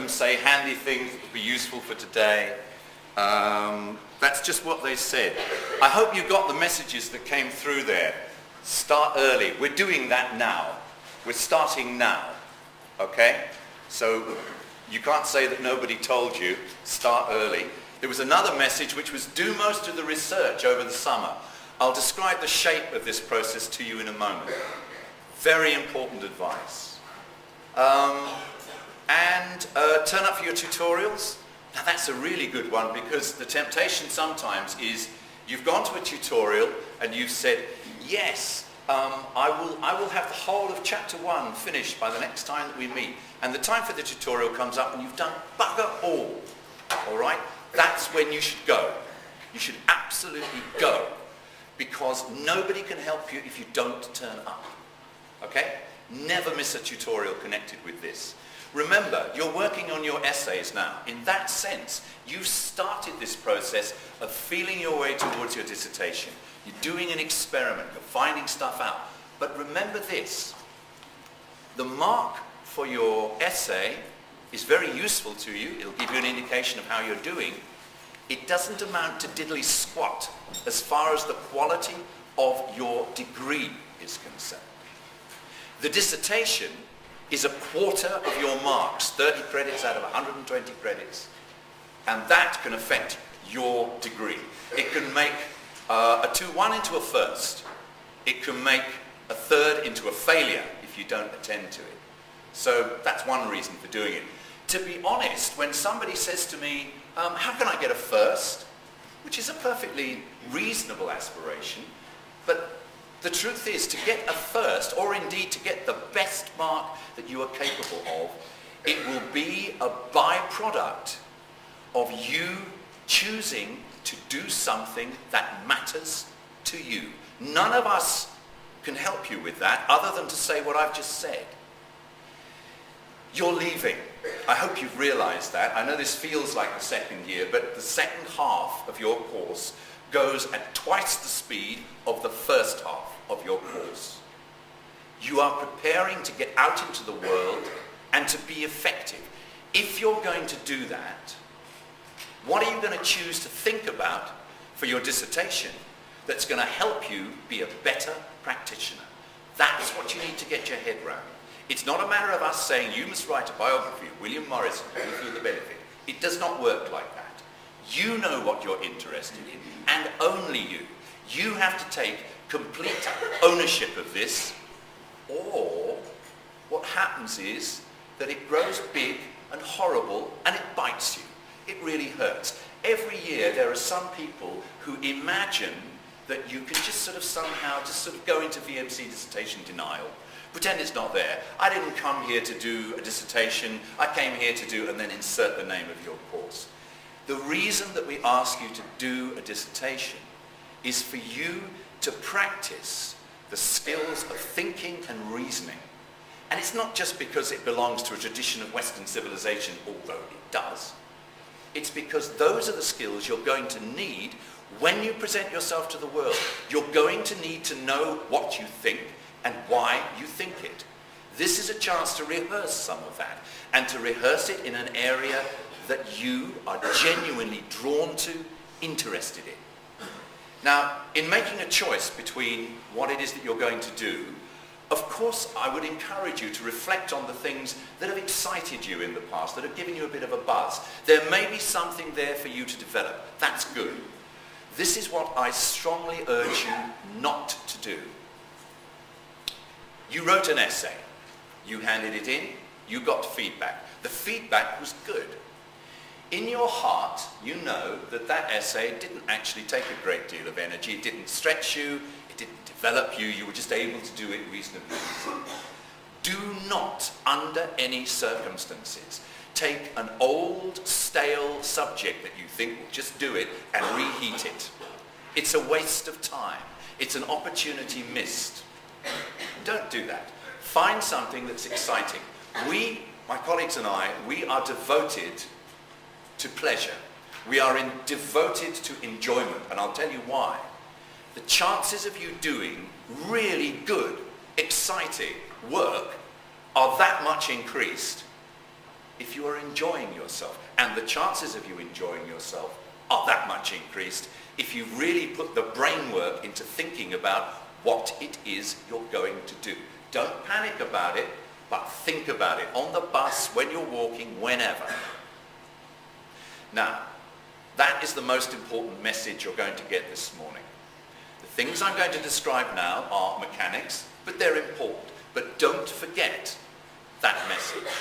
them say handy things that would be useful for today. That's just what they said. I hope you got the messages that came through there. Start early. We're doing that now. We're starting now. Okay? So you can't say that nobody told you. Start early. There was another message which was do most of the research over the summer. I'll describe the shape of this process to you in a moment. Very important advice. Turn up for your tutorials. Now that's a really good one, because the temptation sometimes is you've gone to a tutorial and you've said, yes, I will have the whole of chapter 1 finished by the next time that we meet. And the time for the tutorial comes up and you've done bugger all right? That's when you should go. You should absolutely go, because nobody can help you if you don't turn up. Okay? Never miss a tutorial connected with this. Remember, you're working on your essays now. In that sense, you've started this process of feeling your way towards your dissertation. You're doing an experiment, you're finding stuff out. But remember this, the mark for your essay is very useful to you. It'll give you an indication of how you're doing. It doesn't amount to diddly squat as far as the quality of your degree is concerned. The dissertation is a quarter of your marks, 30 credits out of 120 credits. And that can affect your degree. It can make a 2-1 into a first. It can make a third into a failure if you don't attend to it. So that's one reason for doing it. To be honest, when somebody says to me, how can I get a first? Which is a perfectly reasonable aspiration, but the truth is, to get a first, or indeed to get the best mark that you are capable of, it will be a byproduct of you choosing to do something that matters to you. None of us can help you with that other than to say what I've just said. You're leaving. I hope you've realized that. I know this feels like the second year, but the second half of your course goes at twice the speed of the first half of your course. You are preparing to get out into the world and to be effective. If you're going to do that, what are you going to choose to think about for your dissertation that's going to help you be a better practitioner? That's what you need to get your head around. It's not a matter of us saying you must write a biography of William Morris and you feel the benefit. It does not work like that. You know what you're interested in, and only you. You have to take complete ownership of this, or what happens is that it grows big and horrible and it bites you. It really hurts. Every year there are some people who imagine that you can just sort of somehow go into VMC dissertation denial. Pretend it's not there. I didn't come here to do a dissertation. I came here to do, and then insert the name of your course. The reason that we ask you to do a dissertation is for you to practice the skills of thinking and reasoning. And it's not just because it belongs to a tradition of Western civilization, although it does. It's because those are the skills you're going to need when you present yourself to the world. You're going to need to know what you think and why you think it. This is a chance to rehearse some of that, and to rehearse it in an area that you are genuinely drawn to, interested in. Now, in making a choice between what it is that you're going to do, of course I would encourage you to reflect on the things that have excited you in the past, that have given you a bit of a buzz. There may be something there for you to develop. That's good. This is what I strongly urge you not to do. You wrote an essay. You handed it in. You got feedback. The feedback was good. In your heart, you know that that essay didn't actually take a great deal of energy. It didn't stretch you. It didn't develop you. You were just able to do it reasonably easily. Do not, under any circumstances, take an old, stale subject that you think will just do it and reheat it. It's a waste of time. It's an opportunity missed. Don't do that. Find something that's exciting. We, my colleagues and I, we are devoted to pleasure. We are devoted to enjoyment, and I'll tell you why. The chances of you doing really good, exciting work are that much increased if you are enjoying yourself. And the chances of you enjoying yourself are that much increased if you really put the brain work into thinking about what it is you're going to do. Don't panic about it, but think about it on the bus, when you're walking, whenever. Now, that is the most important message you're going to get this morning. The things I'm going to describe now are mechanics, but they're important. But don't forget that message.